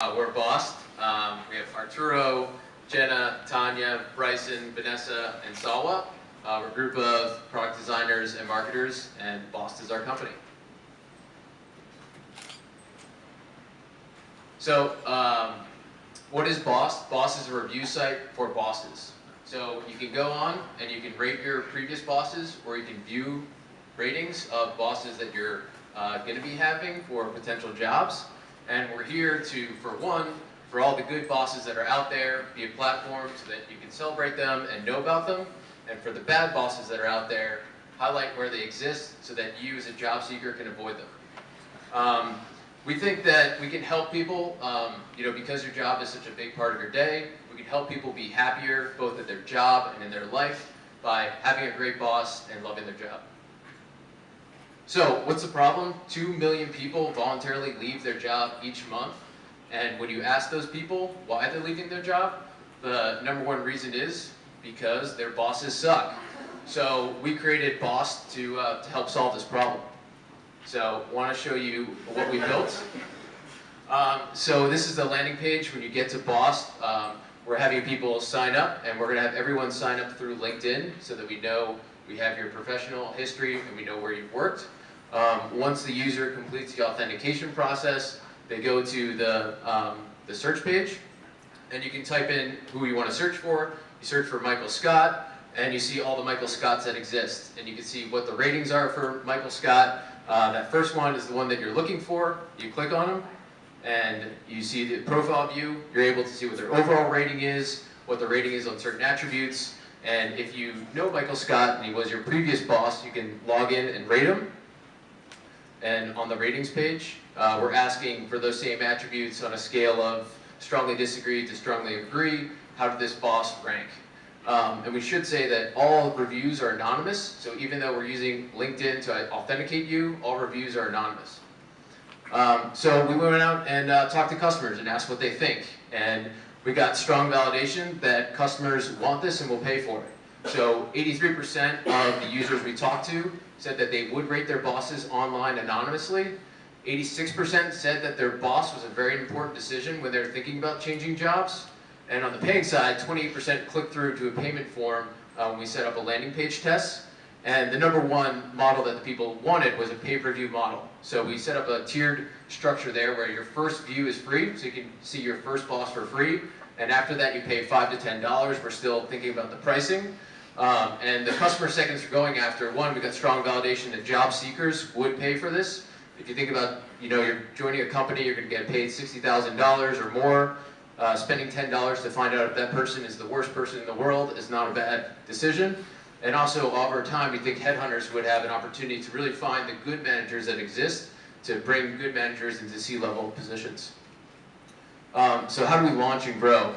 We're Boss. We have Arturo, Jenna, Tanya, Bryson, Vanessa, and Salwa. We're a group of product designers and marketers, and Boss is our company. So, what is Boss? Boss is a review site for bosses. So you can go on and you can rate your previous bosses, or you can view ratings of bosses that you're going to be having for potential jobs. And we're here to, for all the good bosses that are out there, be a platform so that you can celebrate them and know about them. And for the bad bosses that are out there, highlight where they exist so that you as a job seeker can avoid them. We think that we can help people, because your job is such a big part of your day, we can help people be happier both at their job and in their life by having a great boss and loving their job. So, what's the problem? 2 million people voluntarily leave their job each month. And when you ask those people why they're leaving their job, the #1 reason is because their bosses suck. So, we created Boss to help solve this problem. So, I want to show you what we built. So, this is the landing page when you get to Boss. We're having people sign up, and we're going to have everyone sign up through LinkedIn so that we know we have your professional history and we know where you've worked. Once the user completes the authentication process, they go to the search page, and you can type in who you want to search for. You search for Michael Scott, and you see all the Michael Scotts that exist. And you can see what the ratings are for Michael Scott. That first one is the one that you're looking for. You click on them, and you see the profile view. You're able to see what their overall rating is, what the rating is on certain attributes. And if you know Michael Scott and he was your previous boss, you can log in and rate him. And on the ratings page, we're asking for those same attributes on a scale of strongly disagree to strongly agree. How did this boss rank? And we should say that all reviews are anonymous. So even though we're using LinkedIn to authenticate you, all reviews are anonymous. So we went out and talked to customers and asked what they think. And we got strong validation that customers want this and will pay for it. So 83% of the users we talked to said that they would rate their bosses online anonymously. 86% said that their boss was a very important decision when they're thinking about changing jobs. And on the paying side, 28% clicked through to a payment form when we set up a landing page test. And the #1 model that the people wanted was a pay-per-view model. So we set up a tiered structure there where your first view is free, so you can see your first boss for free. And after that, you pay $5 to $10. We're still thinking about the pricing. And the customer segments we're going after, one, we got strong validation that job seekers would pay for this. If you think about, you're joining a company, you're going to get paid $60,000 or more. Spending $10 to find out if that person is the worst person in the world is not a bad decision. And also, over time, we think headhunters would have an opportunity to really find the good managers that exist to bring good managers into C-level positions. So how do we launch and grow?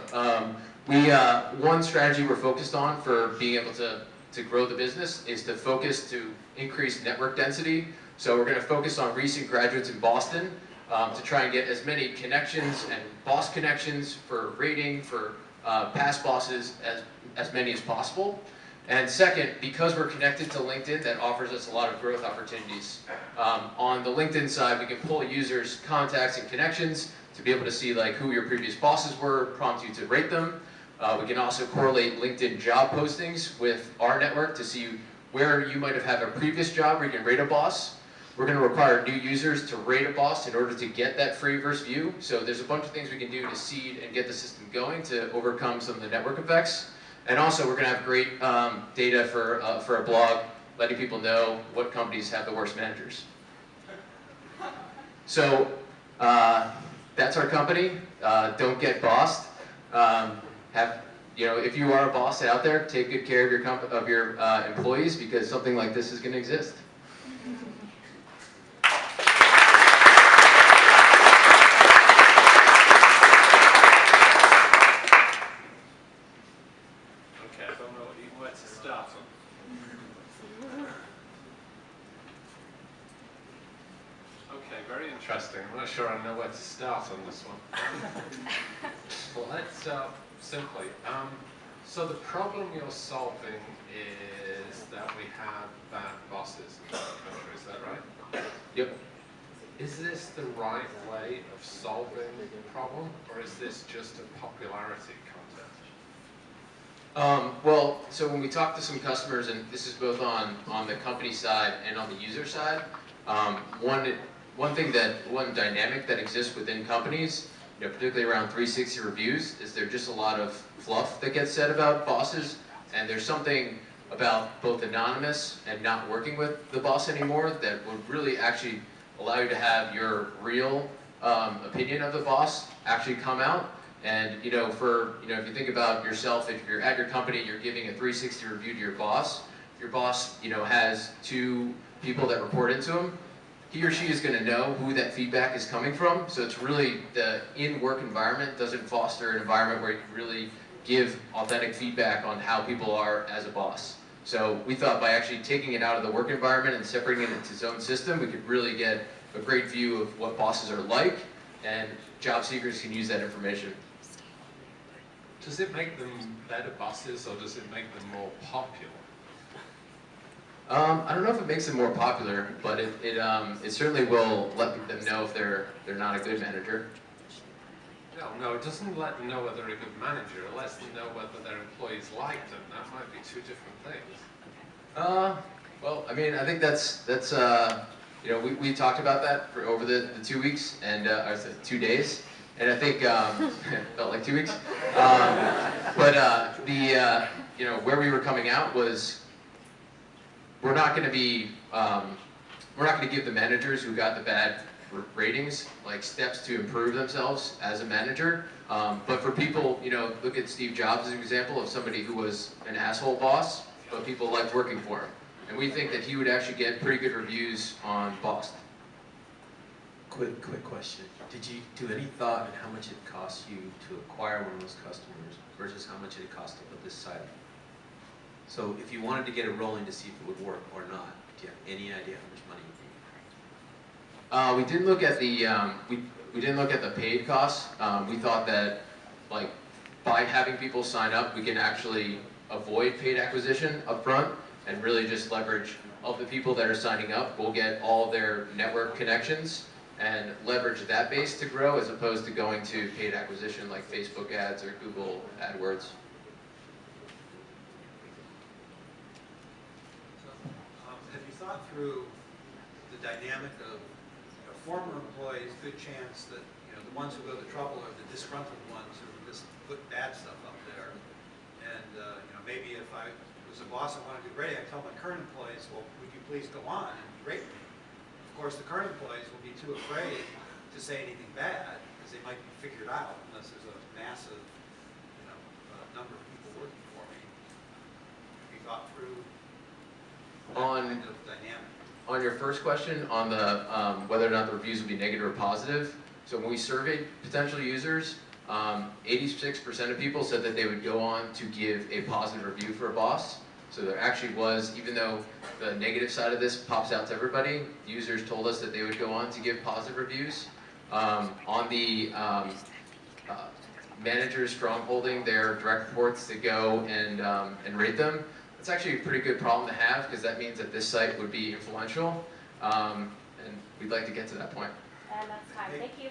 One strategy we're focused on for being able to grow the business is to focus to increase network density. So we're going to focus on recent graduates in Boston to try and get as many connections and boss connections for rating, for past bosses, as many as possible. And second, because we're connected to LinkedIn, that offers us a lot of growth opportunities. On the LinkedIn side, we can pull users' contacts and connections to be able to see who your previous bosses were, prompt you to rate them. We can also correlate LinkedIn job postings with our network to see where you might have had a previous job where you can rate a boss. We're going to require new users to rate a boss in order to get that free verse view. So there's a bunch of things we can do to seed and get the system going to overcome some of the network effects. And also, we're going to have great data for a blog, letting people know what companies have the worst managers. So that's our company. Don't get bossed. If you are a boss out there, take good care of your employees, because something like this is going to exist. Very interesting. I'm not sure I know where to start on this one. Well, let's start simply. So the problem you're solving is that we have bad bosses in the country, is that right? Yep. Is this the right way of solving the problem, or is this just a popularity contest? Well, so when we talk to some customers, and this is both on the company side and on the user side, one dynamic that exists within companies, particularly around 360 reviews, is there's just a lot of fluff that gets said about bosses, and there's something about both anonymous and not working with the boss anymore that would really actually allow you to have your real opinion of the boss actually come out. And if you think about yourself, if you're at your company, you're giving a 360 review to your boss. Your boss, has two people that report into him. He or she is going to know who that feedback is coming from. So it's really the in-work environment doesn't foster an environment where you can really give authentic feedback on how people are as a boss. So we thought by actually taking it out of the work environment and separating it into its own system, we could really get a great view of what bosses are like, and job seekers can use that information. Does it make them better bosses, or does it make them more popular? I don't know if it makes them more popular, but it certainly will let them know if they're not a good manager. No, it doesn't let them know whether they're a good manager. It lets them know whether their employees like them. That might be two different things. Well, I mean, I think that's we talked about that for over the 2 weeks and or 2 days, and I think it felt like 2 weeks. Where we were coming out was we're not going to give the managers who got the bad ratings like steps to improve themselves as a manager. But for people, look at Steve Jobs as an example of somebody who was an asshole boss, but people liked working for him. And we think that he would actually get pretty good reviews on Boston. Quick question. Did you do any thought in how much it costs you to acquire one of those customers versus how much it costs to put this site up? So if you wanted to get it rolling to see if it would work or not, do you have any idea how much money it would be? We didn't look at the we didn't look at the paid costs. We thought that by having people sign up, we can actually avoid paid acquisition up front and really just leverage of the people that are signing up. We'll get all their network connections and leverage that base to grow as opposed to going to paid acquisition like Facebook ads or Google AdWords. Have you thought through the dynamic of former employees? Good chance that the ones who go to trouble are the disgruntled ones who just put bad stuff up there. And maybe if I was a boss and wanted to do grading, I'd tell my current employees, well, would you please go on and rate me? Of course, the current employees will be too afraid to say anything bad because they might be figured out unless there's a massive number of people working for me. Have you thought through that kind of dynamic? On your first question on the whether or not the reviews would be negative or positive, so when we surveyed potential users, 86% of people said that they would go on to give a positive review for a boss. So there actually was, even though the negative side of this pops out to everybody, users told us that they would go on to give positive reviews. On the managers strongholding their direct reports to go and rate them, it's actually a pretty good problem to have because that means that this site would be influential, and we'd like to get to that point. And that's time. Thank you.